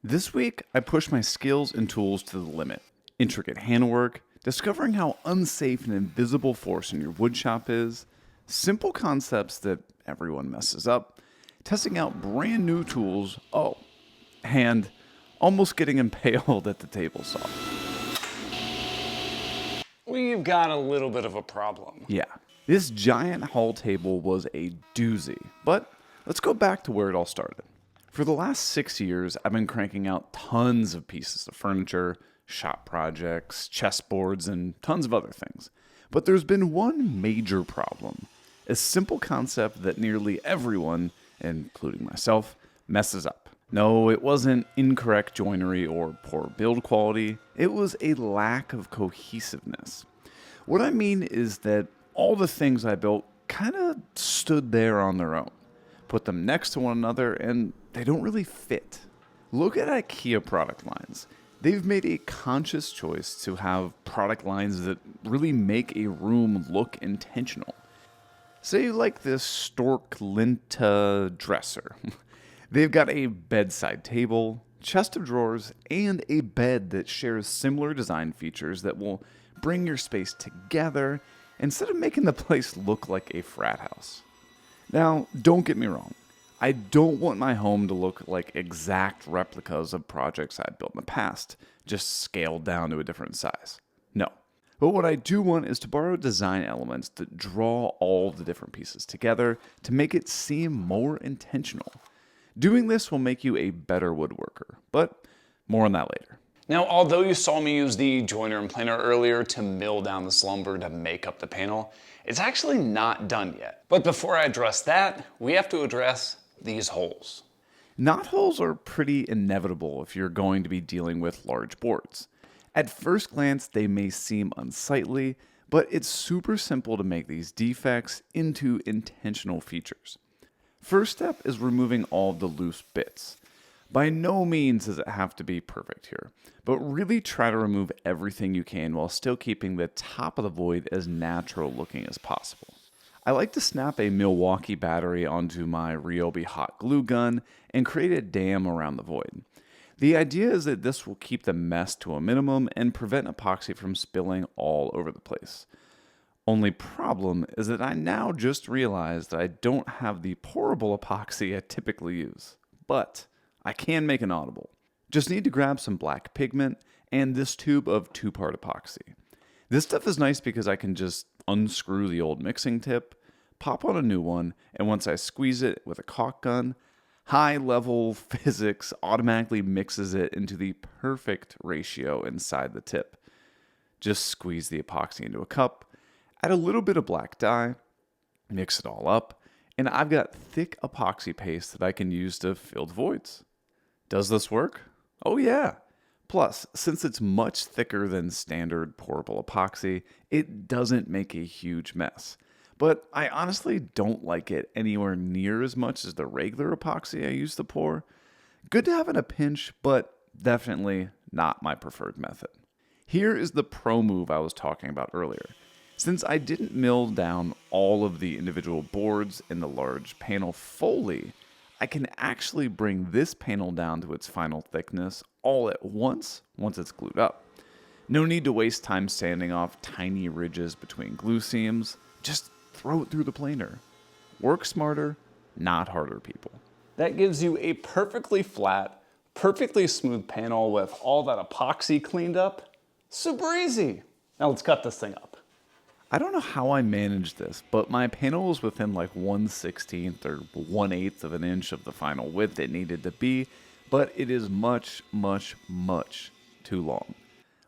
This week, I pushed my skills and tools to the limit. Intricate handwork, discovering how unsafe an invisible force in your woodshop is, simple concepts that everyone messes up, testing out brand new tools, and almost getting impaled at the table saw. We've got a little bit of a problem. Yeah, this giant hall table was a doozy, but let's go back to where it all started. For the last 6 years, I've been cranking out tons of pieces of furniture, shop projects, chessboards, and tons of other things. But there's been one major problem. A simple concept that nearly everyone, including myself, messes up. No, it wasn't incorrect joinery or poor build quality. It was a lack of cohesiveness. What I mean is that all the things I built kind of stood there on their own. Put them next to one another and they don't really fit. Look at IKEA product lines. They've made a conscious choice to have product lines that really make a room look intentional. Say you like this stork linta dresser. They've got a bedside table, chest of drawers, and a bed that shares similar design features that will bring your space together instead of making the place look like a frat house. Now, don't get me wrong. I don't want my home to look like exact replicas of projects I've built in the past, just scaled down to a different size. No. But what I do want is to borrow design elements that draw all the different pieces together to make it seem more intentional. Doing this will make you a better woodworker, but more on that later. Now, although you saw me use the joiner and planer earlier to mill down this lumber to make up the panel, it's actually not done yet. But before I address that, we have to address these holes. Knot holes are pretty inevitable if you're going to be dealing with large boards. At first glance, they may seem unsightly, but it's super simple to make these defects into intentional features. First step is removing all of the loose bits. By no means does it have to be perfect here, but really try to remove everything you can while still keeping the top of the void as natural looking as possible. I like to snap a Milwaukee battery onto my Ryobi hot glue gun and create a dam around the void. The idea is that this will keep the mess to a minimum and prevent epoxy from spilling all over the place. Only problem is that I now just realized that I don't have the pourable epoxy I typically use, but I can make an audible. Just need to grab some black pigment and this tube of 2-part epoxy. This stuff is nice because I can just unscrew the old mixing tip, pop on a new one, and once I squeeze it with a caulk gun, high-level physics automatically mixes it into the perfect ratio inside the tip. Just squeeze the epoxy into a cup, add a little bit of black dye, mix it all up, and I've got thick epoxy paste that I can use to fill the voids. Does this work? Oh yeah. Plus, since it's much thicker than standard pourable epoxy, it doesn't make a huge mess. But I honestly don't like it anywhere near as much as the regular epoxy I use to pour. Good to have in a pinch, but definitely not my preferred method. Here is the pro move I was talking about earlier. Since I didn't mill down all of the individual boards in the large panel fully, I can actually bring this panel down to its final thickness all at once it's glued up. No need to waste time sanding off tiny ridges between glue seams. Just throw it through the planer. Work smarter, not harder, people. That gives you a perfectly flat, perfectly smooth panel with all that epoxy cleaned up. Super easy. Now let's cut this thing up. I don't know how I managed this, but my panel was within like 1/16 or 1/8 of an inch of the final width it needed to be, but it is much, much, much too long.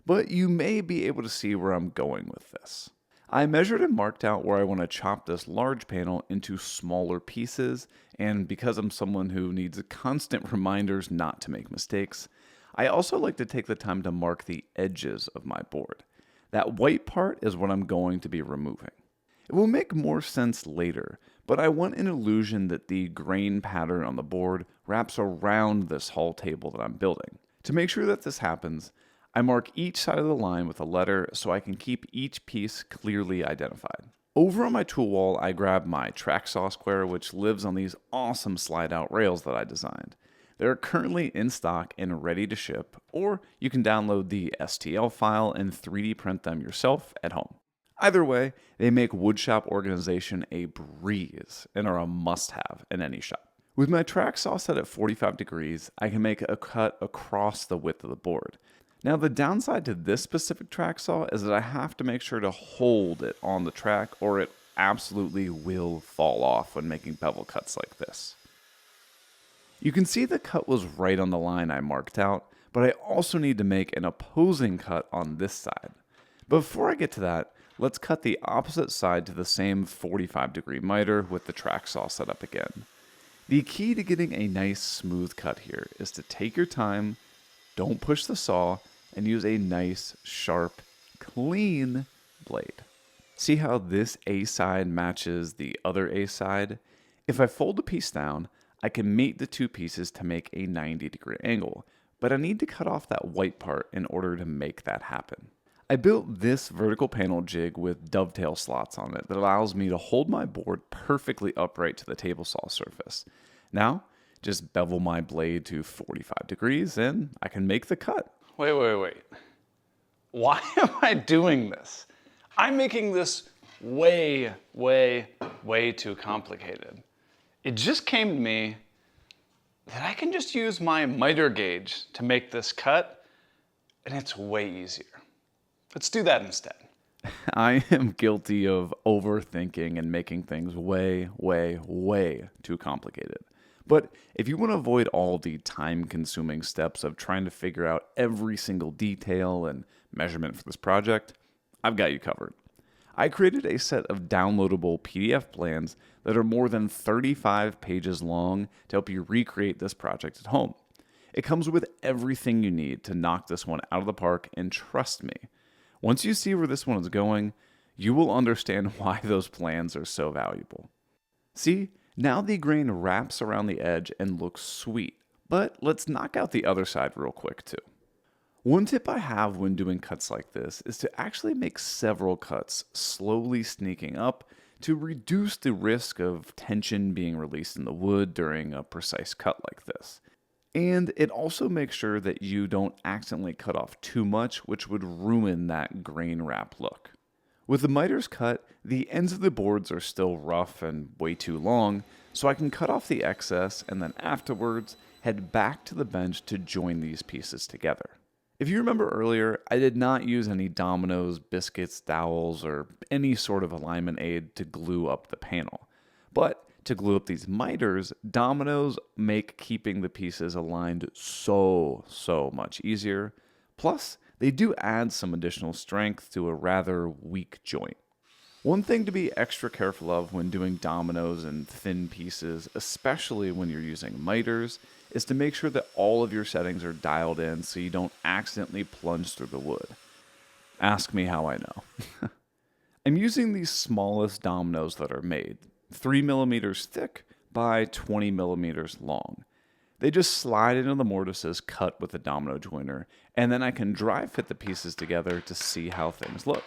But you may be able to see where I'm going with this. I measured and marked out where I want to chop this large panel into smaller pieces, and because I'm someone who needs constant reminders not to make mistakes, I also like to take the time to mark the edges of my board. That white part is what I'm going to be removing. It will make more sense later, but I want an illusion that the grain pattern on the board wraps around this hall table that I'm building. To make sure that this happens, I mark each side of the line with a letter so I can keep each piece clearly identified. Over on my tool wall, I grab my track saw square, which lives on these awesome slide-out rails that I designed. They're currently in stock and ready to ship, or you can download the STL file and 3D print them yourself at home. Either way, they make woodshop organization a breeze and are a must-have in any shop. With my track saw set at 45 degrees, I can make a cut across the width of the board. Now the downside to this specific track saw is that I have to make sure to hold it on the track or it absolutely will fall off when making bevel cuts like this. You can see the cut was right on the line I marked out, but I also need to make an opposing cut on this side. But before I get to that, let's cut the opposite side to the same 45-degree miter with the track saw set up again. The key to getting a nice smooth cut here is to take your time, don't push the saw, and use a nice, sharp, clean blade. See how this A side matches the other A side? If I fold the piece down, I can mate the two pieces to make a 90-degree angle, but I need to cut off that white part in order to make that happen. I built this vertical panel jig with dovetail slots on it that allows me to hold my board perfectly upright to the table saw surface. Now, just bevel my blade to 45 degrees and I can make the cut. Wait. Why am I doing this? I'm making this way too complicated. It just came to me that I can just use my miter gauge to make this cut, and it's way easier. Let's do that instead. I am guilty of overthinking and making things way too complicated. But if you want to avoid all the time-consuming steps of trying to figure out every single detail and measurement for this project, I've got you covered. I created a set of downloadable PDF plans that are more than 35 pages long to help you recreate this project at home. It comes with everything you need to knock this one out of the park, and trust me, once you see where this one is going, you will understand why those plans are so valuable. See, now the grain wraps around the edge and looks sweet, but let's knock out the other side real quick too. One tip I have when doing cuts like this is to actually make several cuts, slowly sneaking up to reduce the risk of tension being released in the wood during a precise cut like this. And it also makes sure that you don't accidentally cut off too much, which would ruin that grain wrap look. With the miters cut, the ends of the boards are still rough and way too long, so I can cut off the excess and then afterwards head back to the bench to join these pieces together. If you remember earlier, I did not use any dominoes, biscuits, dowels, or any sort of alignment aid to glue up the panel. But to glue up these miters, dominoes make keeping the pieces aligned so much easier. Plus, they do add some additional strength to a rather weak joint. One thing to be extra careful of when doing dominoes and thin pieces, especially when you're using miters, is to make sure that all of your settings are dialed in so you don't accidentally plunge through the wood. Ask me how I know. I'm using the smallest dominoes that are made, 3 millimeters thick by 20 millimeters long. They just slide into the mortises cut with the domino joiner, and then I can dry fit the pieces together to see how things look.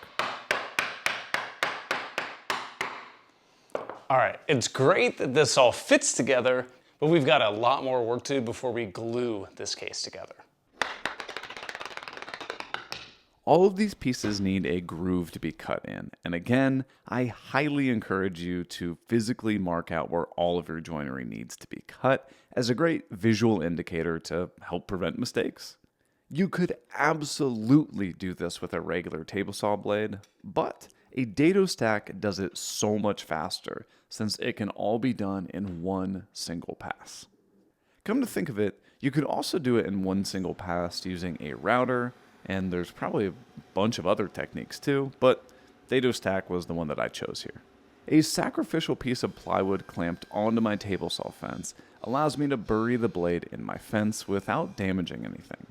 All right, it's great that this all fits together, but we've got a lot more work to do before we glue this case together. All of these pieces need a groove to be cut in, and again, I highly encourage you to physically mark out where all of your joinery needs to be cut as a great visual indicator to help prevent mistakes. You could absolutely do this with a regular table saw blade, but a dado stack does it so much faster since it can all be done in one single pass. Come to think of it, you could also do it in one single pass using a router, and there's probably a bunch of other techniques too, but dado stack was the one that I chose here. A sacrificial piece of plywood clamped onto my table saw fence allows me to bury the blade in my fence without damaging anything.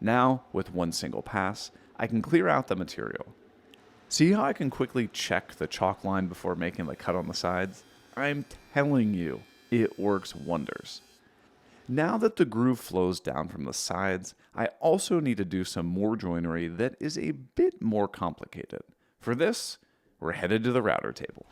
Now, with one single pass, I can clear out the material. See how I can quickly check the chalk line before making the cut on the sides? I'm telling you, it works wonders. Now that the groove flows down from the sides, I also need to do some more joinery that is a bit more complicated. For this, we're headed to the router table.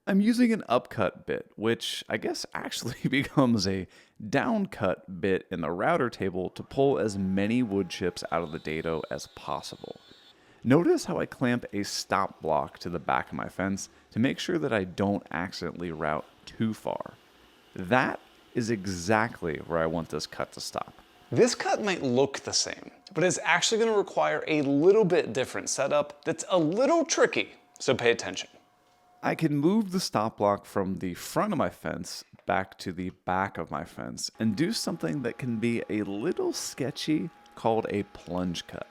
I'm using an upcut bit, which I guess actually becomes a downcut bit in the router table to pull as many wood chips out of the dado as possible. Notice how I clamp a stop block to the back of my fence to make sure that I don't accidentally route too far. That is exactly where I want this cut to stop. This cut might look the same, but it's actually going to require a little bit different setup that's a little tricky, so pay attention. I can move the stop block from the front of my fence back to the back of my fence and do something that can be a little sketchy called a plunge cut.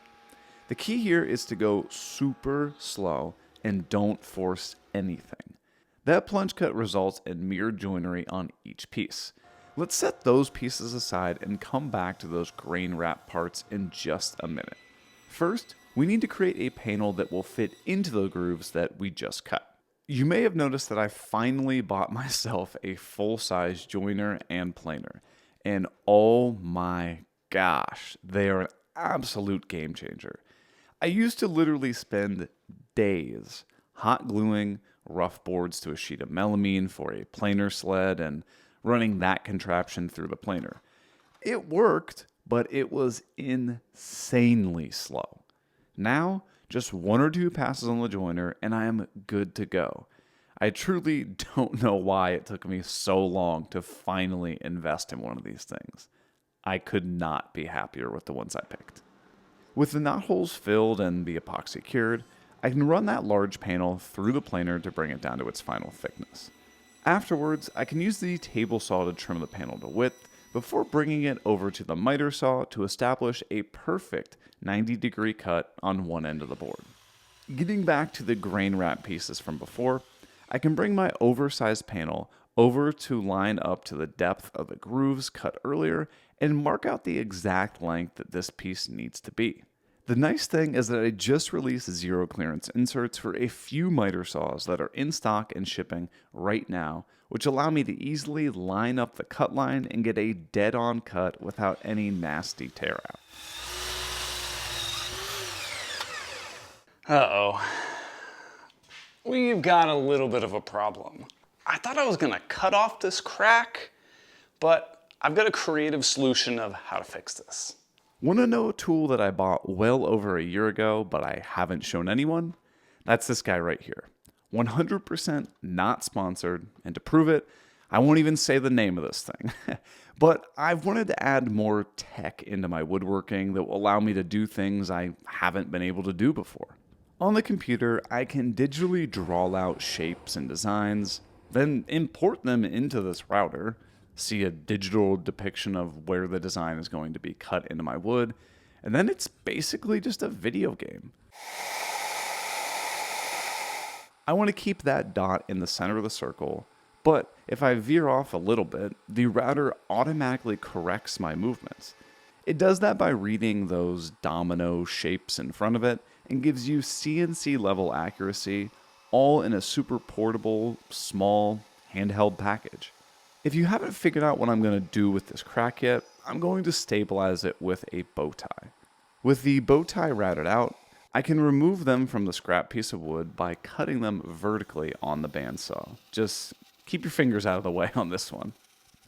The key here is to go super slow and don't force anything. That plunge cut results in mirrored joinery on each piece. Let's set those pieces aside and come back to those grain wrap parts in just a minute. First, we need to create a panel that will fit into the grooves that we just cut. You may have noticed that I finally bought myself a full-size joiner and planer, and oh my gosh, they are an absolute game changer. I used to literally spend days hot gluing rough boards to a sheet of melamine for a planer sled and running that contraption through the planer. It worked, but it was insanely slow. Now, just one or two passes on the joiner and I am good to go. I truly don't know why it took me so long to finally invest in one of these things. I could not be happier with the ones I picked. With the knot holes filled and the epoxy cured, I can run that large panel through the planer to bring it down to its final thickness. Afterwards, I can use the table saw to trim the panel to width before bringing it over to the miter saw to establish a perfect 90-degree cut on one end of the board. Getting back to the grain wrap pieces from before, I can bring my oversized panel over to line up to the depth of the grooves cut earlier and mark out the exact length that this piece needs to be. The nice thing is that I just released zero clearance inserts for a few miter saws that are in stock and shipping right now, which allow me to easily line up the cut line and get a dead-on cut without any nasty tear out. Uh-oh. We've got a little bit of a problem. I thought I was gonna cut off this crack, but I've got a creative solution of how to fix this. Want to know a tool that I bought well over a year ago, but I haven't shown anyone? That's this guy right here. 100% not sponsored, and to prove it, I won't even say the name of this thing. But I've wanted to add more tech into my woodworking that will allow me to do things I haven't been able to do before. On the computer, I can digitally draw out shapes and designs, then import them into this router, see a digital depiction of where the design is going to be cut into my wood, and then it's basically just a video game. I want to keep that dot in the center of the circle, but if I veer off a little bit, the router automatically corrects my movements. It does that by reading those domino shapes in front of it and gives you CNC level accuracy, all in a super portable, small, handheld package. If you haven't figured out what I'm going to do with this crack yet, I'm going to stabilize it with a bow tie. With the bow tie routed out, I can remove them from the scrap piece of wood by cutting them vertically on the bandsaw. Just keep your fingers out of the way on this one.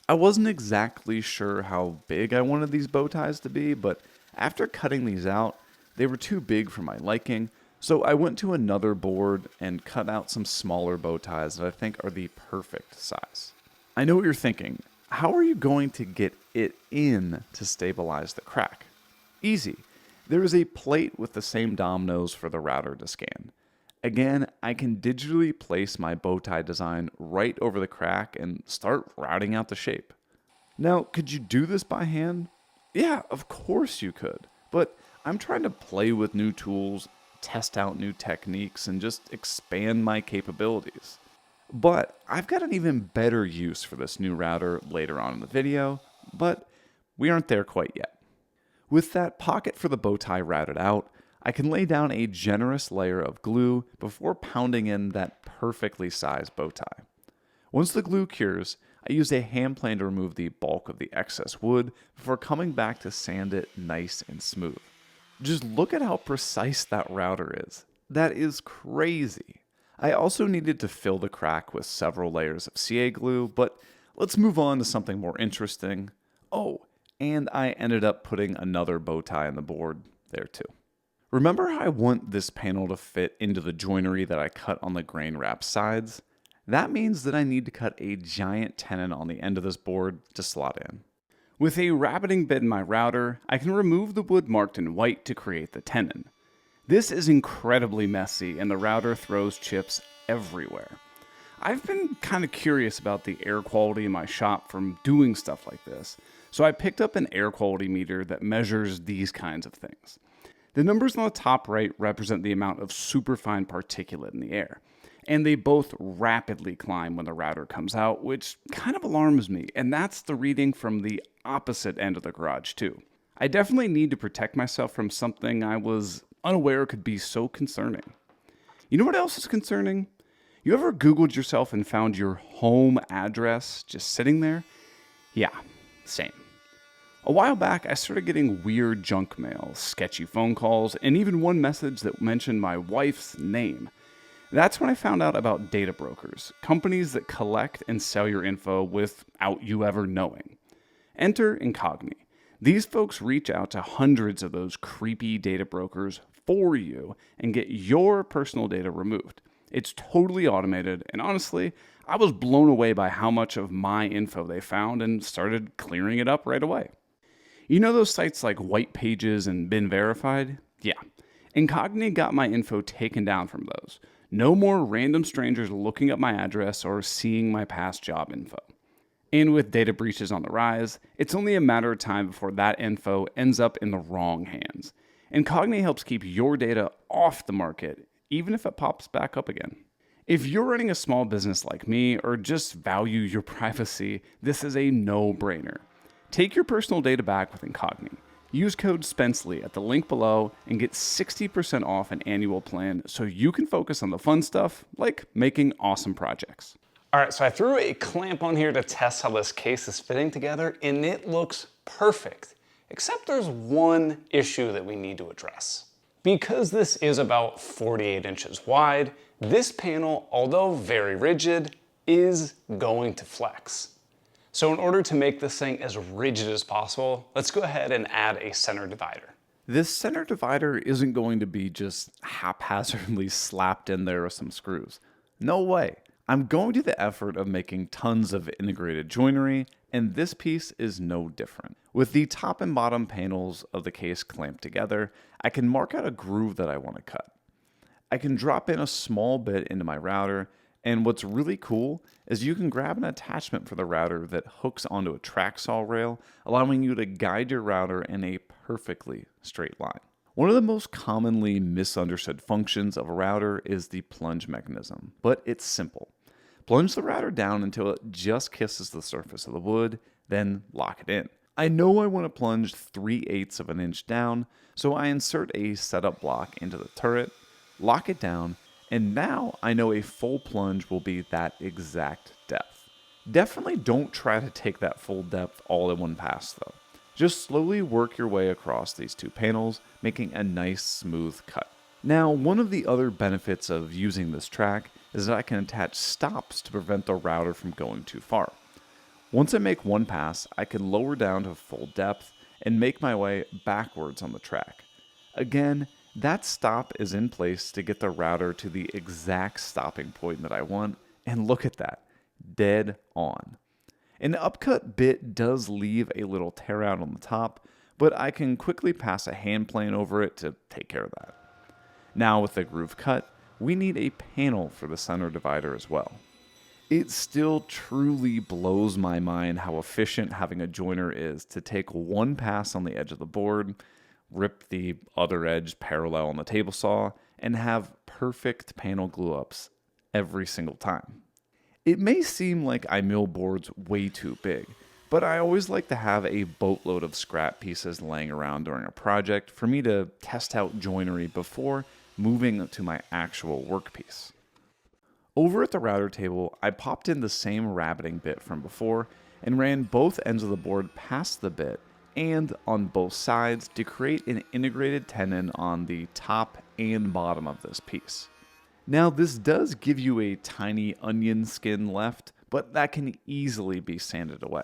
I wasn't exactly sure how big I wanted these bow ties to be, but after cutting these out, they were too big for my liking, so I went to another board and cut out some smaller bow ties that I think are the perfect size. I know what you're thinking. How are you going to get it in to stabilize the crack? Easy. There is a plate with the same dominoes for the router to scan. Again, I can digitally place my bow tie design right over the crack and start routing out the shape. Now, could you do this by hand? Yeah, of course you could. But I'm trying to play with new tools, test out new techniques, and just expand my capabilities. But I've got an even better use for this new router later on in the video, but we aren't there quite yet. With that pocket for the bow tie routed out, I can lay down a generous layer of glue before pounding in that perfectly sized bow tie. Once the glue cures, I use a hand plane to remove the bulk of the excess wood before coming back to sand it nice and smooth. Just look at how precise that router is. That is crazy. I also needed to fill the crack with several layers of CA glue, but let's move on to something more interesting. Oh, and I ended up putting another bow tie on the board there too. Remember how I want this panel to fit into the joinery that I cut on the grain wrap sides? That means that I need to cut a giant tenon on the end of this board to slot in. With a rabbiting bit in my router, I can remove the wood marked in white to create the tenon. This is incredibly messy and the router throws chips everywhere. I've been kind of curious about the air quality in my shop from doing stuff like this, so I picked up an air quality meter that measures these kinds of things. The numbers on the top right represent the amount of superfine particulate in the air, and they both rapidly climb when the router comes out, which kind of alarms me, and that's the reading from the opposite end of the garage too. I definitely need to protect myself from something I was unaware could be so concerning. You know what else is concerning? You ever Googled yourself and found your home address just sitting there? Yeah, same. A while back, I started getting weird junk mail, sketchy phone calls, and even one message that mentioned my wife's name. That's when I found out about data brokers, companies that collect and sell your info without you ever knowing. Enter Incogni. These folks reach out to hundreds of those creepy data brokers for you and get your personal data removed. It's totally automated, and honestly, I was blown away by how much of my info they found and started clearing it up right away. You know those sites like White Pages and Been Verified? Yeah. Incogni got my info taken down from those. No more random strangers looking up my address or seeing my past job info. And with data breaches on the rise, it's only a matter of time before that info ends up in the wrong hands. Incogni helps keep your data off the market, even if it pops back up again. If you're running a small business like me or just value your privacy, this is a no-brainer. Take your personal data back with Incogni. Use code Spencley at the link below and get 60% off an annual plan so you can focus on the fun stuff like making awesome projects. All right, so I threw a clamp on here to test how this case is fitting together, and it looks perfect. Except there's one issue that we need to address. Because this is about 48 inches wide, this panel, although very rigid, is going to flex. So in order to make this thing as rigid as possible, let's go ahead and add a center divider. This center divider isn't going to be just haphazardly slapped in there with some screws. No way. I'm going to the effort of making tons of integrated joinery, and this piece is no different. With the top and bottom panels of the case clamped together, I can mark out a groove that I want to cut. I can drop in a small bit into my router, and what's really cool is you can grab an attachment for the router that hooks onto a track saw rail, allowing you to guide your router in a perfectly straight line. One of the most commonly misunderstood functions of a router is the plunge mechanism, but it's simple. Plunge the router down until it just kisses the surface of the wood, then lock it in. I know I want to plunge 3/8 of an inch down, so I insert a setup block into the turret, lock it down, and now I know a full plunge will be that exact depth. Definitely don't try to take that full depth all in one pass though. Just slowly work your way across these two panels, making a nice smooth cut. Now, one of the other benefits of using this track is that I can attach stops to prevent the router from going too far. Once I make one pass, I can lower down to full depth and make my way backwards on the track. Again, that stop is in place to get the router to the exact stopping point that I want, and look at that, dead on. An upcut bit does leave a little tear out on the top, but I can quickly pass a hand plane over it to take care of that. Now with the groove cut, we need a panel for the center divider as well. It still truly blows my mind how efficient having a joiner is to take one pass on the edge of the board, rip the other edge parallel on the table saw, and have perfect panel glue ups every single time. It may seem like I mill boards way too big, but I always like to have a boatload of scrap pieces laying around during a project for me to test out joinery before moving to my actual workpiece. Over at the router table, I popped in the same rabbiting bit from before and ran both ends of the board past the bit and on both sides to create an integrated tenon on the top and bottom of this piece. Now, this does give you a tiny onion skin left, but that can easily be sanded away.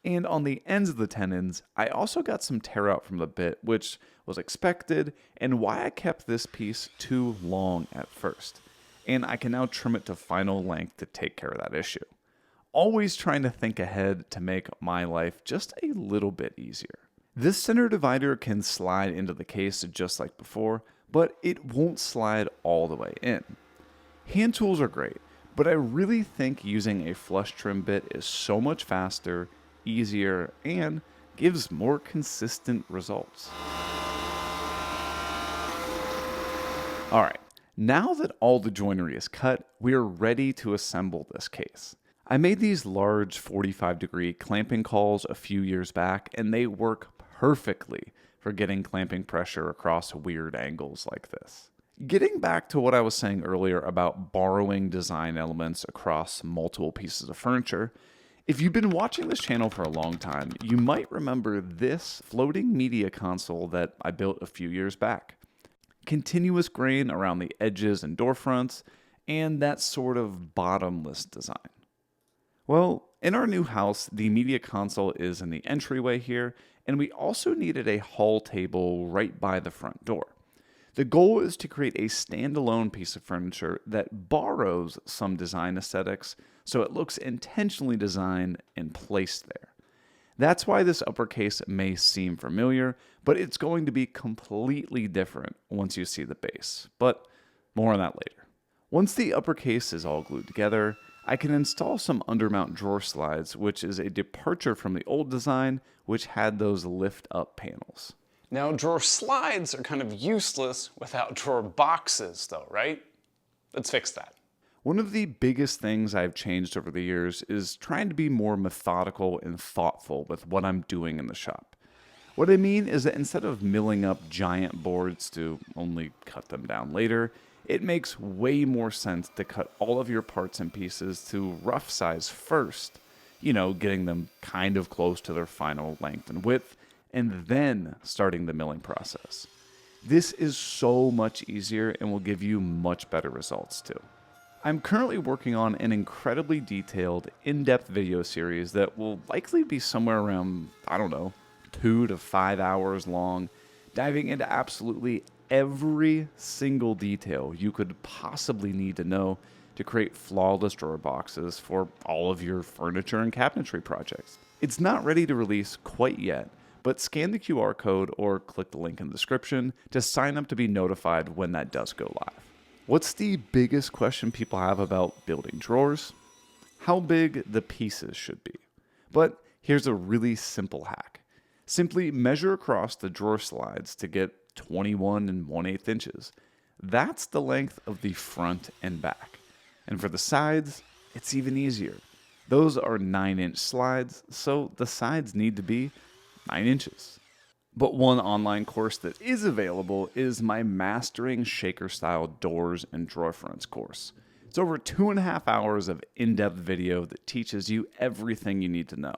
And on the ends of the tenons, I also got some tear out from the bit, which was expected and why I kept this piece too long at first. And I can now trim it to final length to take care of that issue. Always trying to think ahead to make my life just a little bit easier. This center divider can slide into the case just like before, but it won't slide all the way in. Hand tools are great, but I really think using a flush trim bit is so much faster, easier, and gives more consistent results. Alright, now that all the joinery is cut, we are ready to assemble this case. I made these large 45-degree clamping cauls a few years back, and they work perfectly for getting clamping pressure across weird angles like this. Getting back to what I was saying earlier about borrowing design elements across multiple pieces of furniture, if you've been watching this channel for a long time, you might remember this floating media console that I built a few years back. Continuous grain around the edges and door fronts, and that sort of bottomless design. Well, in our new house, the media console is in the entryway here, and we also needed a hall table right by the front door. The goal is to create a standalone piece of furniture that borrows some design aesthetics so it looks intentionally designed and placed there. That's why this upper case may seem familiar, but it's going to be completely different once you see the base. But more on that later. Once the upper case is all glued together, I can install some undermount drawer slides, which is a departure from the old design, which had those lift-up panels. Now, drawer slides are kind of useless without drawer boxes though, right? Let's fix that. One of the biggest things I've changed over the years is trying to be more methodical and thoughtful with what I'm doing in the shop. What I mean is that instead of milling up giant boards to only cut them down later, it makes way more sense to cut all of your parts and pieces to rough size first, getting them kind of close to their final length and width, and then starting the milling process. This is so much easier and will give you much better results too. I'm currently working on an incredibly detailed, in-depth video series that will likely be somewhere around, 2 to 5 hours long, diving into absolutely every single detail you could possibly need to know to create flawless drawer boxes for all of your furniture and cabinetry projects. It's not ready to release quite yet, but scan the QR code or click the link in the description to sign up to be notified when that does go live. What's the biggest question people have about building drawers? How big the pieces should be. But here's a really simple hack. Simply measure across the drawer slides to get 21 1/8 inches. That's the length of the front and back. And for the sides, it's even easier. Those are 9-inch slides, so the sides need to be 9 inches. But one online course that is available is my Mastering Shaker Style Doors and Drawer Fronts course. It's over 2.5 hours of in-depth video that teaches you everything you need to know.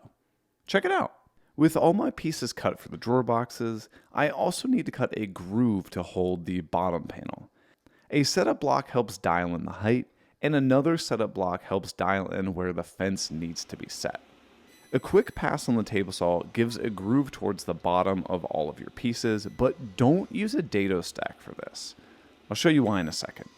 Check it out. With all my pieces cut for the drawer boxes, I also need to cut a groove to hold the bottom panel. A setup block helps dial in the height, and another setup block helps dial in where the fence needs to be set. A quick pass on the table saw gives a groove towards the bottom of all of your pieces, but don't use a dado stack for this. I'll show you why in a second.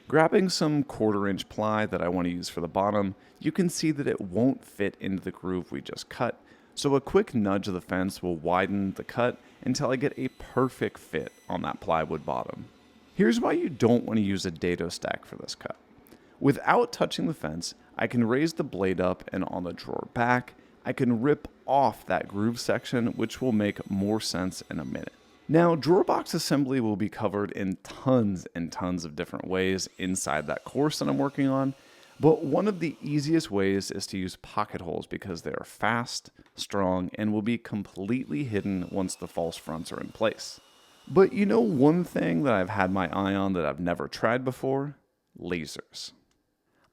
Grabbing some 1/4 inch ply that I want to use for the bottom, you can see that it won't fit into the groove we just cut, so a quick nudge of the fence will widen the cut until I get a perfect fit on that plywood bottom. Here's why you don't want to use a dado stack for this cut. Without touching the fence, I can raise the blade up, and on the drawer back, I can rip off that groove section, which will make more sense in a minute. Now, drawer box assembly will be covered in tons and tons of different ways inside that course that I'm working on, but one of the easiest ways is to use pocket holes because they are fast, strong, and will be completely hidden once the false fronts are in place. But one thing that I've had my eye on that I've never tried before? Lasers.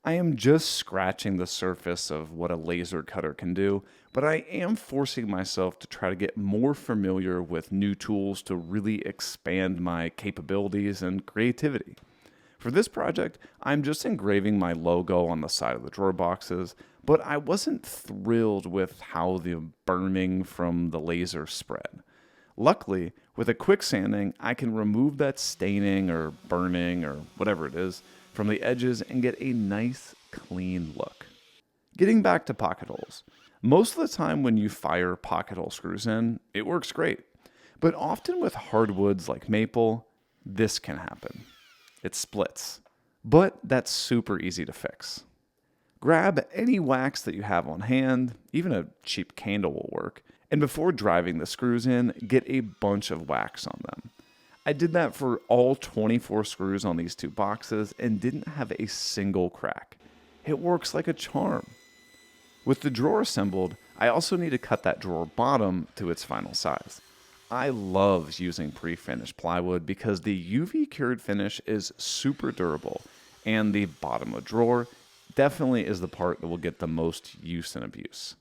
I am just scratching the surface of what a laser cutter can do, but I am forcing myself to try to get more familiar with new tools to really expand my capabilities and creativity. For this project, I'm just engraving my logo on the side of the drawer boxes, but I wasn't thrilled with how the burning from the laser spread. Luckily, with a quick sanding, I can remove that staining or burning or whatever it is from the edges and get a nice, clean look. Getting back to pocket holes. Most of the time when you fire pocket hole screws in, it works great. But often with hardwoods like maple, this can happen. It splits. But that's super easy to fix. Grab any wax that you have on hand, even a cheap candle will work, and before driving the screws in, get a bunch of wax on them. I did that for all 24 screws on these two boxes and didn't have a single crack. It works like a charm. With the drawer assembled, I also need to cut that drawer bottom to its final size. I love using pre-finished plywood because the UV cured finish is super durable, and the bottom of the drawer definitely is the part that will get the most use and abuse.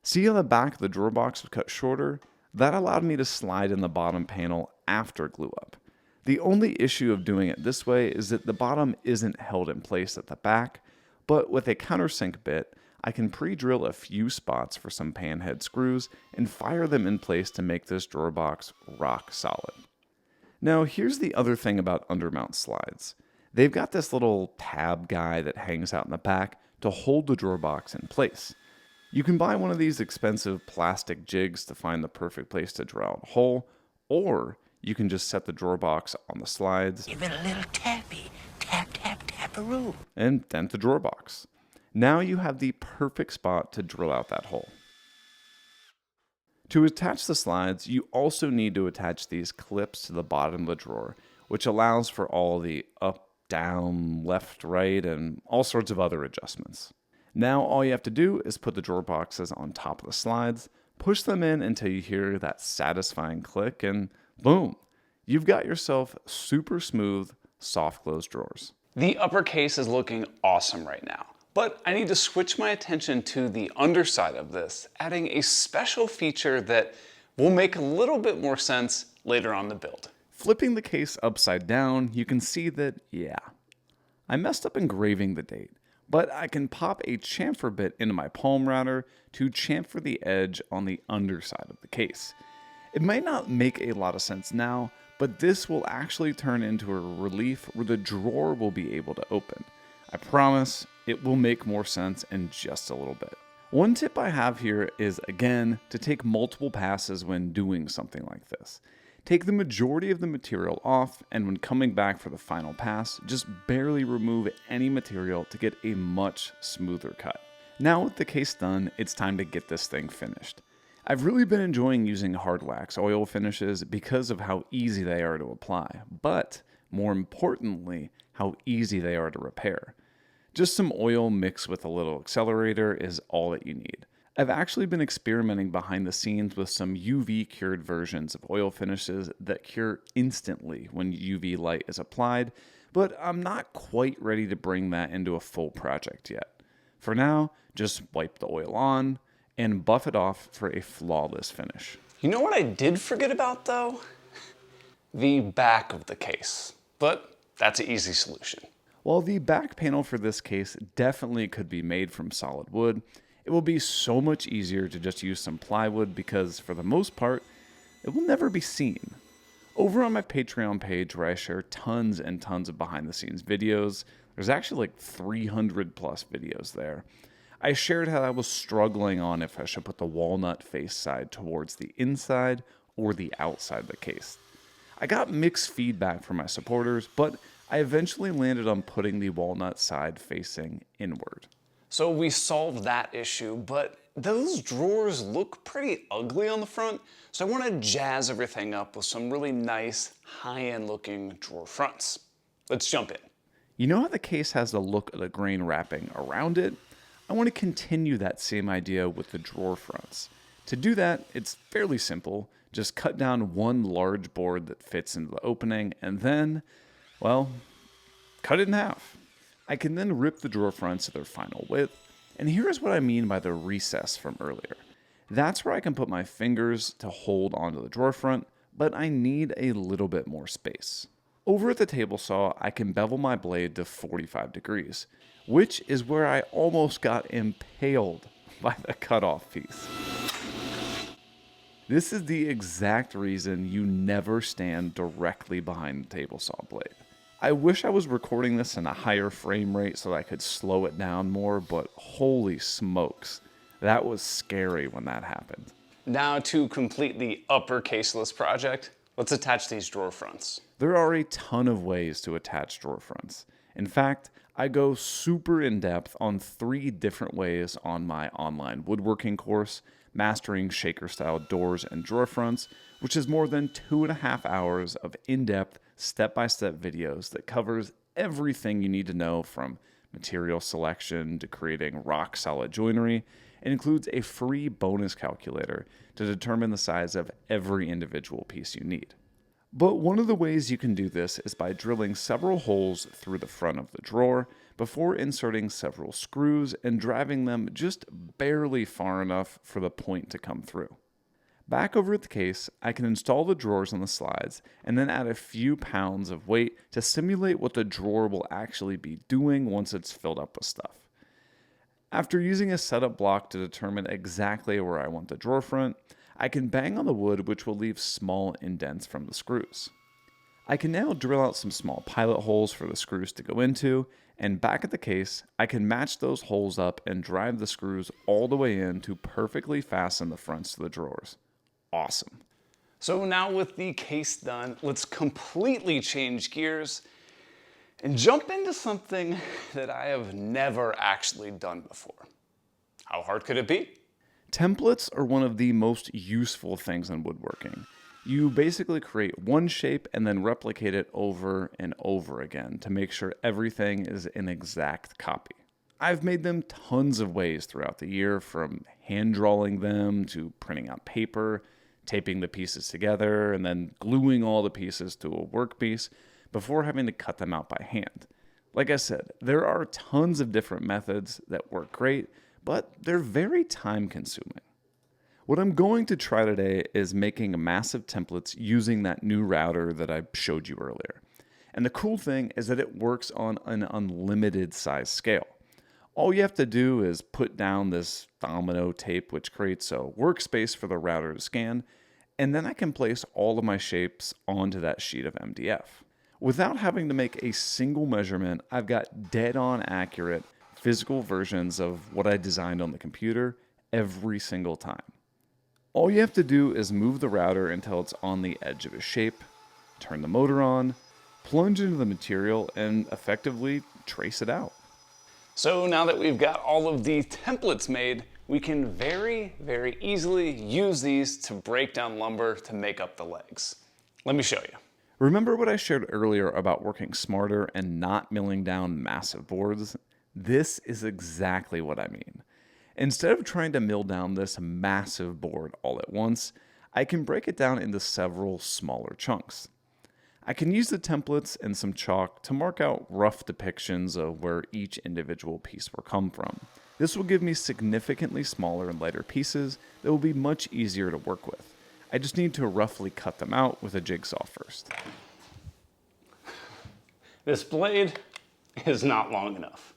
See how the back of the drawer box was cut shorter? That allowed me to slide in the bottom panel after glue up. The only issue of doing it this way is that the bottom isn't held in place at the back, but with a countersink bit, I can pre-drill a few spots for some panhead screws and fire them in place to make this drawer box rock solid. Now here's the other thing about undermount slides. They've got this little tab guy that hangs out in the back to hold the drawer box in place. You can buy one of these expensive plastic jigs to find the perfect place to drill out a hole, or you can just set the drawer box on the slides. Give it a little tappy, tap, tap, tap-a-roo. And dent the drawer box. Now you have the perfect spot to drill out that hole. To attach the slides, you also need to attach these clips to the bottom of the drawer, which allows for all the up, down, left, right, and all sorts of other adjustments. Now all you have to do is put the drawer boxes on top of the slides, push them in until you hear that satisfying click, and boom, you've got yourself super smooth, soft close drawers. The upper case is looking awesome right now, but I need to switch my attention to the underside of this, adding a special feature that will make a little bit more sense later on the build. Flipping the case upside down, you can see that, yeah, I messed up engraving the date, but I can pop a chamfer bit into my palm router to chamfer the edge on the underside of the case. It might not make a lot of sense now, but this will actually turn into a relief where the drawer will be able to open. I promise it will make more sense in just a little bit. One tip I have here is, again, to take multiple passes when doing something like this. Take the majority of the material off, and when coming back for the final pass, just barely remove any material to get a much smoother cut. Now with the case done, it's time to get this thing finished. I've really been enjoying using hard wax oil finishes because of how easy they are to apply, but more importantly, how easy they are to repair. Just some oil mixed with a little accelerator is all that you need. I've actually been experimenting behind the scenes with some UV cured versions of oil finishes that cure instantly when UV light is applied, but I'm not quite ready to bring that into a full project yet. For now, just wipe the oil on and buff it off for a flawless finish. You know what I did forget about though? The back of the case, but that's an easy solution. While the back panel for this case definitely could be made from solid wood, it will be so much easier to just use some plywood because, for the most part, it will never be seen. Over on my Patreon page where I share tons and tons of behind the scenes videos, there's actually like 300 plus videos there. I shared how I was struggling on if I should put the walnut face side towards the inside or the outside of the case. I got mixed feedback from my supporters, but I eventually landed on putting the walnut side facing inward. So we solved that issue, but those drawers look pretty ugly on the front, so I want to jazz everything up with some really nice, high-end looking drawer fronts. Let's jump in. You know how the case has the look of the grain wrapping around it? I want to continue that same idea with the drawer fronts. To do that, it's fairly simple. Just cut down one large board that fits into the opening and then, well, cut it in half. I can then rip the drawer fronts to their final width, and here's what I mean by the recess from earlier. That's where I can put my fingers to hold onto the drawer front, but I need a little bit more space. Over at the table saw, I can bevel my blade to 45 degrees, which is where I almost got impaled by the cutoff piece. This is the exact reason you never stand directly behind the table saw blade. I wish I was recording this in a higher frame rate so I could slow it down more, but holy smokes, that was scary when that happened. Now to complete the uppercaseless project, let's attach these drawer fronts. There are a ton of ways to attach drawer fronts. In fact, I go super in depth on 3 different ways on my online woodworking course, Mastering Shaker Style Doors and Drawer Fronts, which is more than 2.5 hours of in-depth, step-by-step videos that covers everything you need to know from material selection to creating rock-solid joinery, and includes a free bonus calculator to determine the size of every individual piece you need. But one of the ways you can do this is by drilling several holes through the front of the drawer before inserting several screws and driving them just barely far enough for the point to come through. Back over at the case, I can install the drawers on the slides and then add a few pounds of weight to simulate what the drawer will actually be doing once it's filled up with stuff. After using a setup block to determine exactly where I want the drawer front, I can bang on the wood, which will leave small indents from the screws. I can now drill out some small pilot holes for the screws to go into, and back at the case, I can match those holes up and drive the screws all the way in to perfectly fasten the fronts to the drawers. Awesome. So now with the case done, let's completely change gears and jump into something that I have never actually done before. How hard could it be? Templates are one of the most useful things in woodworking. You basically create one shape and then replicate it over and over again to make sure everything is an exact copy. I've made them tons of ways throughout the year, from hand drawing them to printing out paper, taping the pieces together, and then gluing all the pieces to a workpiece before having to cut them out by hand. Like I said, there are tons of different methods that work great, but they're very time consuming. What I'm going to try today is making massive templates using that new router that I showed you earlier. And the cool thing is that it works on an unlimited size scale. All you have to do is put down this domino tape, which creates a workspace for the router to scan, and then I can place all of my shapes onto that sheet of MDF. Without having to make a single measurement, I've got dead-on accurate physical versions of what I designed on the computer every single time. All you have to do is move the router until it's on the edge of a shape, turn the motor on, plunge into the material, and effectively trace it out. So now that we've got all of the templates made, we can very, very easily use these to break down lumber to make up the legs. Let me show you. Remember what I shared earlier about working smarter and not milling down massive boards? This is exactly what I mean. Instead of trying to mill down this massive board all at once, I can break it down into several smaller chunks. I can use the templates and some chalk to mark out rough depictions of where each individual piece will come from. This will give me significantly smaller and lighter pieces that will be much easier to work with. I just need to roughly cut them out with a jigsaw first. This blade is not long enough.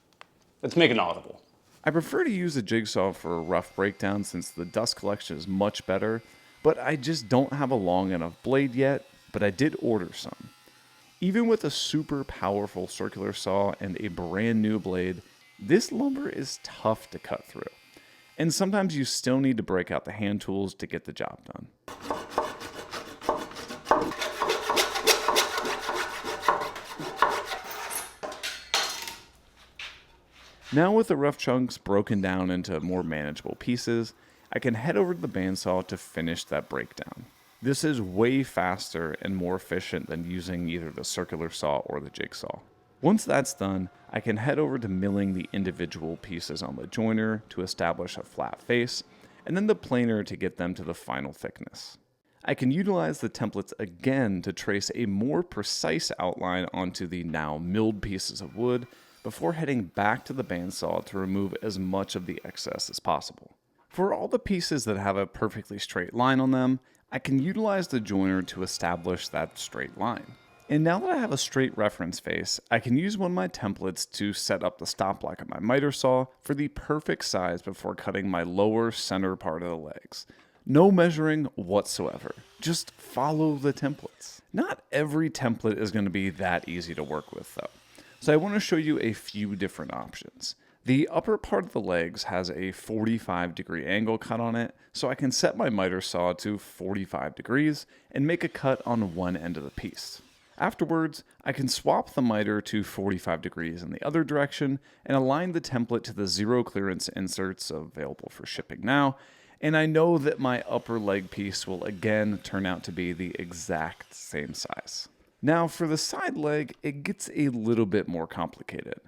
Let's make it audible. I prefer to use a jigsaw for a rough breakdown since the dust collection is much better, but I just don't have a long enough blade yet, but I did order some. Even with a super powerful circular saw and a brand new blade, this lumber is tough to cut through. And sometimes you still need to break out the hand tools to get the job done. Now with the rough chunks broken down into more manageable pieces, I can head over to the bandsaw to finish that breakdown. This is way faster and more efficient than using either the circular saw or the jigsaw. Once that's done, I can head over to milling the individual pieces on the joiner to establish a flat face, and then the planer to get them to the final thickness. I can utilize the templates again to trace a more precise outline onto the now milled pieces of wood before heading back to the bandsaw to remove as much of the excess as possible. For all the pieces that have a perfectly straight line on them, I can utilize the joiner to establish that straight line. And now that I have a straight reference face, I can use one of my templates to set up the stop block of my miter saw for the perfect size before cutting my lower center part of the legs. No measuring whatsoever. Just follow the templates. Not every template is going to be that easy to work with though. So I want to show you a few different options. The upper part of the legs has a 45-degree angle cut on it, so I can set my miter saw to 45 degrees and make a cut on one end of the piece. Afterwards, I can swap the miter to 45 degrees in the other direction and align the template to the zero clearance inserts available for shipping now, and I know that my upper leg piece will again turn out to be the exact same size. Now for the side leg, it gets a little bit more complicated.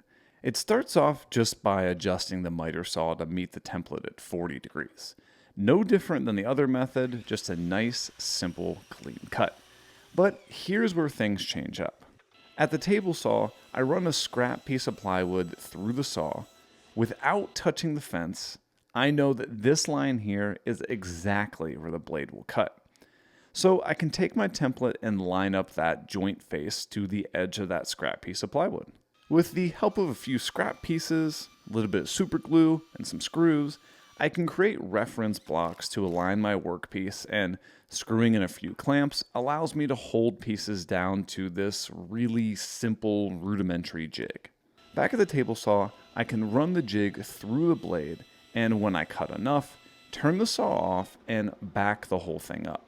It starts off just by adjusting the miter saw to meet the template at 40 degrees. No different than the other method, just a nice, simple, clean cut. But here's where things change up. At the table saw, I run a scrap piece of plywood through the saw. Without touching the fence, I know that this line here is exactly where the blade will cut. So I can take my template and line up that joint face to the edge of that scrap piece of plywood. With the help of a few scrap pieces, a little bit of super glue, and some screws, I can create reference blocks to align my workpiece, and screwing in a few clamps allows me to hold pieces down to this really simple rudimentary jig. Back at the table saw, I can run the jig through the blade, and when I cut enough, turn the saw off and back the whole thing up.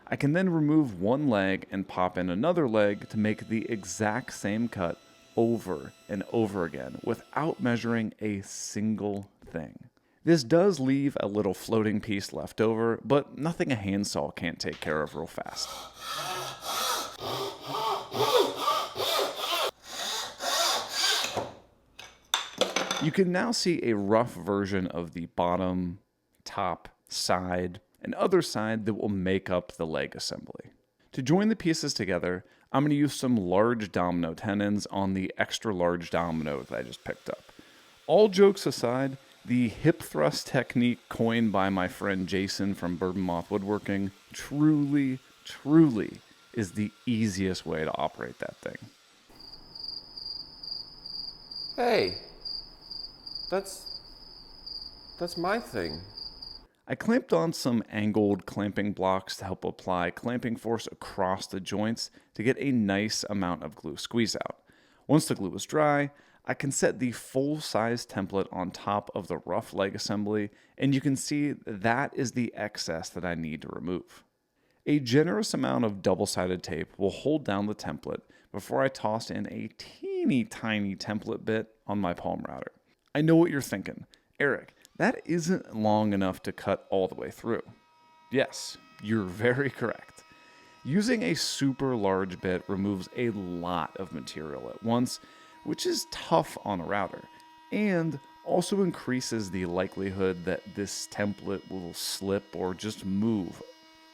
I can then remove one leg and pop in another leg to make the exact same cut over and over again without measuring a single thing. This does leave a little floating piece left over, but nothing a handsaw can't take care of real fast. You can now see a rough version of the bottom, top, side, and other side that will make up the leg assembly. To join the pieces together, I'm going to use some large domino tenons on the extra large domino that I just picked up. All jokes aside, the hip thrust technique coined by my friend Jason from Bourbon Moth Woodworking truly is the easiest way to operate that thing. Hey, that's my thing. I clamped on some angled clamping blocks to help apply clamping force across the joints to get a nice amount of glue squeeze out. Once the glue is dry, I can set the full-size template on top of the rough leg assembly, and you can see that is the excess that I need to remove. A generous amount of double-sided tape will hold down the template before I toss in a teeny tiny template bit on my palm router. I know what you're thinking. Eric, that isn't long enough to cut all the way through. Yes, you're very correct. Using a super large bit removes a lot of material at once, which is tough on a router, and also increases the likelihood that this template will slip or just move.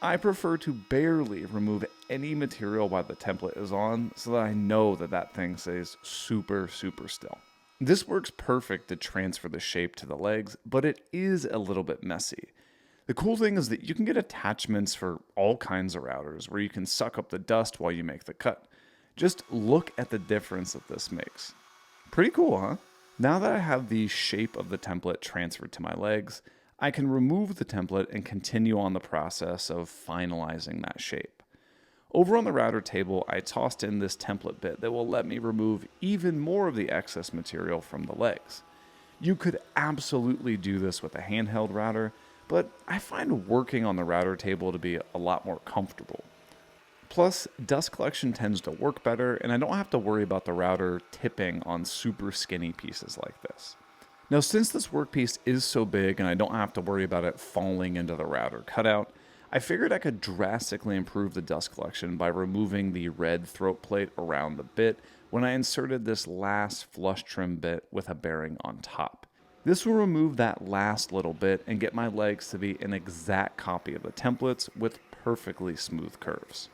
I prefer to barely remove any material while the template is on so that I know that that thing stays super still. This works perfect to transfer the shape to the legs, but it is a little bit messy. The cool thing is that you can get attachments for all kinds of routers where you can suck up the dust while you make the cut. Just look at the difference that this makes. Pretty cool, huh? Now that I have the shape of the template transferred to my legs, I can remove the template and continue on the process of finalizing that shape. Over on the router table, I tossed in this template bit that will let me remove even more of the excess material from the legs. You could absolutely do this with a handheld router, but I find working on the router table to be a lot more comfortable. Plus, dust collection tends to work better, and I don't have to worry about the router tipping on super skinny pieces like this. Now, since this workpiece is so big and I don't have to worry about it falling into the router cutout, I figured I could drastically improve the dust collection by removing the red throat plate around the bit when I inserted this last flush trim bit with a bearing on top. This will remove that last little bit and get my legs to be an exact copy of the templates with perfectly smooth curves.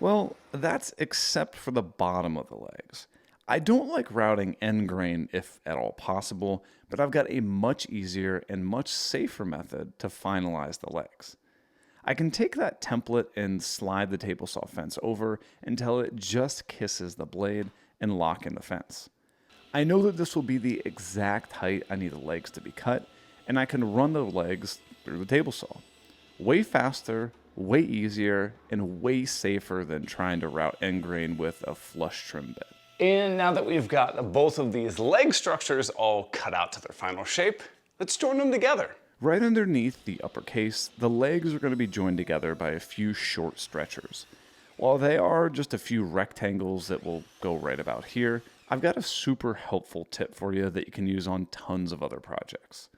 Well, that's except for the bottom of the legs. I don't like routing end grain if at all possible, but I've got a much easier and much safer method to finalize the legs. I can take that template and slide the table saw fence over until it just kisses the blade and lock in the fence. I know that this will be the exact height I need the legs to be cut, and I can run the legs through the table saw. Way faster, way easier, and way safer than trying to route end grain with a flush trim bit. And now that we've got both of these leg structures all cut out to their final shape, let's join them together. Right underneath the upper case, the legs are going to be joined together by a few short stretchers. While they are just a few rectangles that will go right about here, I've got a super helpful tip for you that you can use on tons of other projects.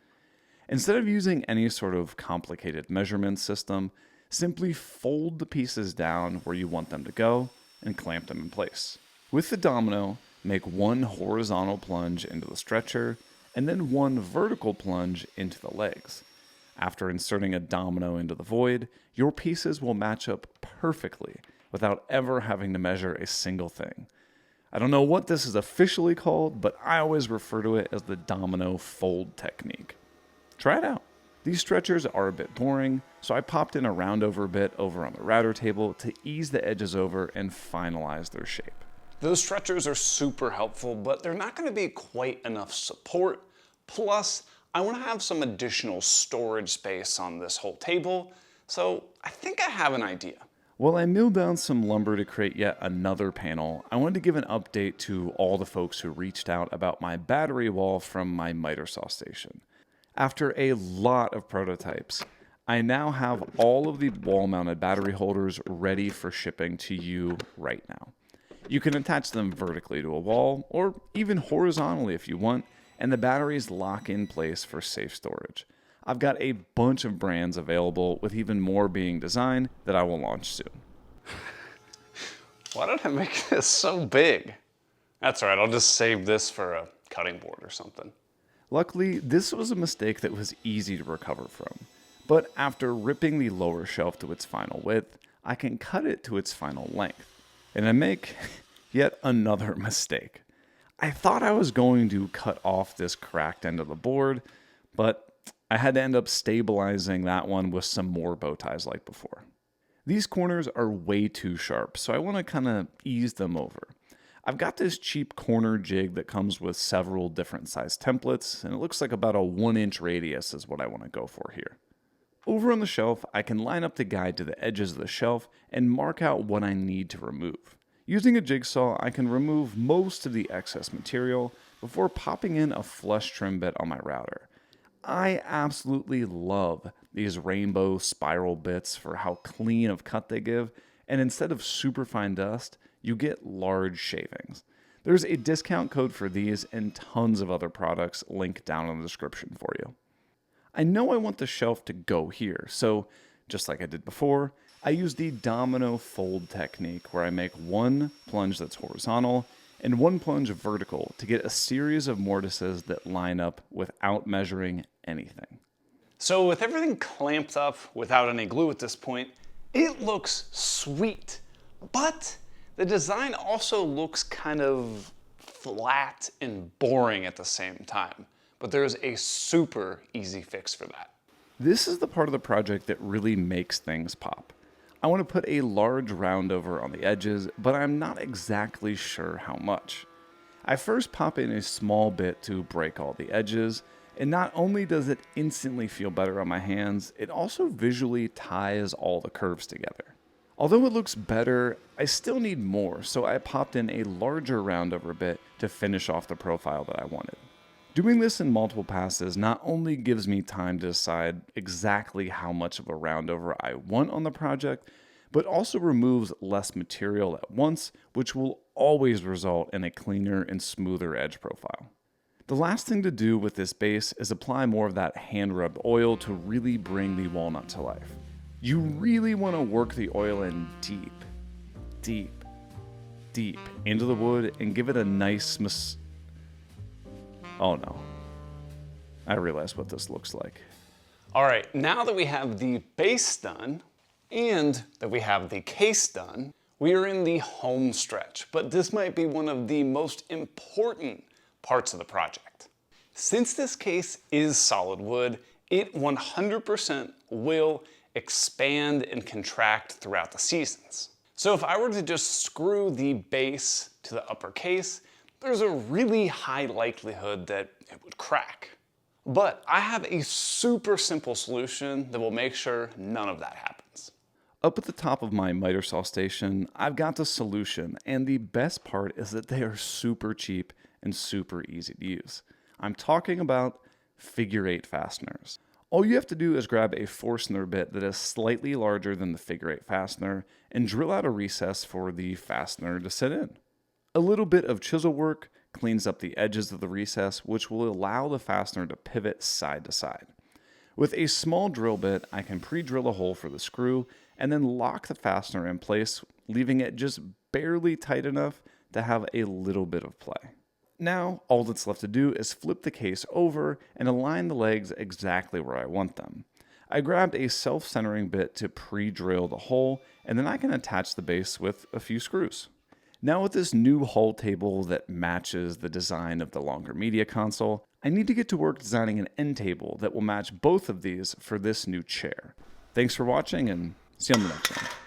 Instead of using any sort of complicated measurement system, simply fold the pieces down where you want them to go and clamp them in place. With the domino, make one horizontal plunge into the stretcher and then one vertical plunge into the legs. After inserting a domino into the void, your pieces will match up perfectly without ever having to measure a single thing. I don't know what this is officially called, but I always refer to it as the domino fold technique. Try it out. These stretchers are a bit boring, so I popped in a roundover bit over on the router table to ease the edges over and finalize their shape. Those stretchers are super helpful, but they're not going to be quite enough support. Plus, I want to have some additional storage space on this whole table, so I think I have an idea. While I milled down some lumber to create yet another panel, I wanted to give an update to all the folks who reached out about my battery wall from my miter saw station. After a lot of prototypes, I now have all of the wall-mounted battery holders ready for shipping to you right now. You can attach them vertically to a wall, or even horizontally if you want, and the batteries lock in place for safe storage. I've got a bunch of brands available, with even more being designed that I will launch soon. Why did I make this so big? That's all right, I'll just save this for a cutting board or something. Luckily, this was a mistake that was easy to recover from. But after ripping the lower shelf to its final width, I can cut it to its final length. And I make yet another mistake. I thought I was going to cut off this cracked end of the board, but I had to end up stabilizing that one with some more bow ties like before. These corners are way too sharp, so I want to kind of ease them over. I've got this cheap corner jig that comes with several different size templates, and it looks like about a 1-inch radius is what I want to go for here. Over on the shelf, I can line up the guide to the edges of the shelf and mark out what I need to remove. Using a jigsaw, I can remove most of the excess material before popping in a flush trim bit on my router. I absolutely love these rainbow spiral bits for how clean of cut they give, and instead of super fine dust, you get large shavings. There's a discount code for these and tons of other products linked down in the description for you. I know I want the shelf to go here, so just like I did before, I use the domino fold technique where I make one plunge that's horizontal and one plunge vertical to get a series of mortises that line up without measuring anything. So with everything clamped up without any glue at this point, it looks sweet, but the design also looks kind of flat and boring at the same time. But there's a super easy fix for that. This is the part of the project that really makes things pop. I want to put a large roundover on the edges, but I'm not exactly sure how much. I first pop in a small bit to break all the edges, and not only does it instantly feel better on my hands, it also visually ties all the curves together. Although it looks better, I still need more, so I popped in a larger roundover bit to finish off the profile that I wanted. Doing this in multiple passes not only gives me time to decide exactly how much of a roundover I want on the project, but also removes less material at once, which will always result in a cleaner and smoother edge profile. The last thing to do with this base is apply more of that hand-rubbed oil to really bring the walnut to life. You really want to work the oil in deep, deep, deep into the wood and give it a nice Oh no, I realize what this looks like. All right, now that we have the base done and that we have the case done, we are in the home stretch, but this might be one of the most important parts of the project. Since this case is solid wood, it 100% will expand and contract throughout the seasons. So if I were to just screw the base to the upper case, there's a really high likelihood that it would crack. But I have a super simple solution that will make sure none of that happens. Up at the top of my miter saw station, I've got the solution, and the best part is that they are super cheap and super easy to use. I'm talking about figure 8 fasteners. All you have to do is grab a Forstner bit that is slightly larger than the figure 8 fastener and drill out a recess for the fastener to sit in. A little bit of chisel work cleans up the edges of the recess, which will allow the fastener to pivot side to side. With a small drill bit, I can pre-drill a hole for the screw and then lock the fastener in place, leaving it just barely tight enough to have a little bit of play. Now, all that's left to do is flip the case over and align the legs exactly where I want them. I grabbed a self-centering bit to pre-drill the hole, and then I can attach the base with a few screws. Now with this new hull table that matches the design of the longer media console, I need to get to work designing an end table that will match both of these for this new chair. Thanks for watching, and see you on the next one.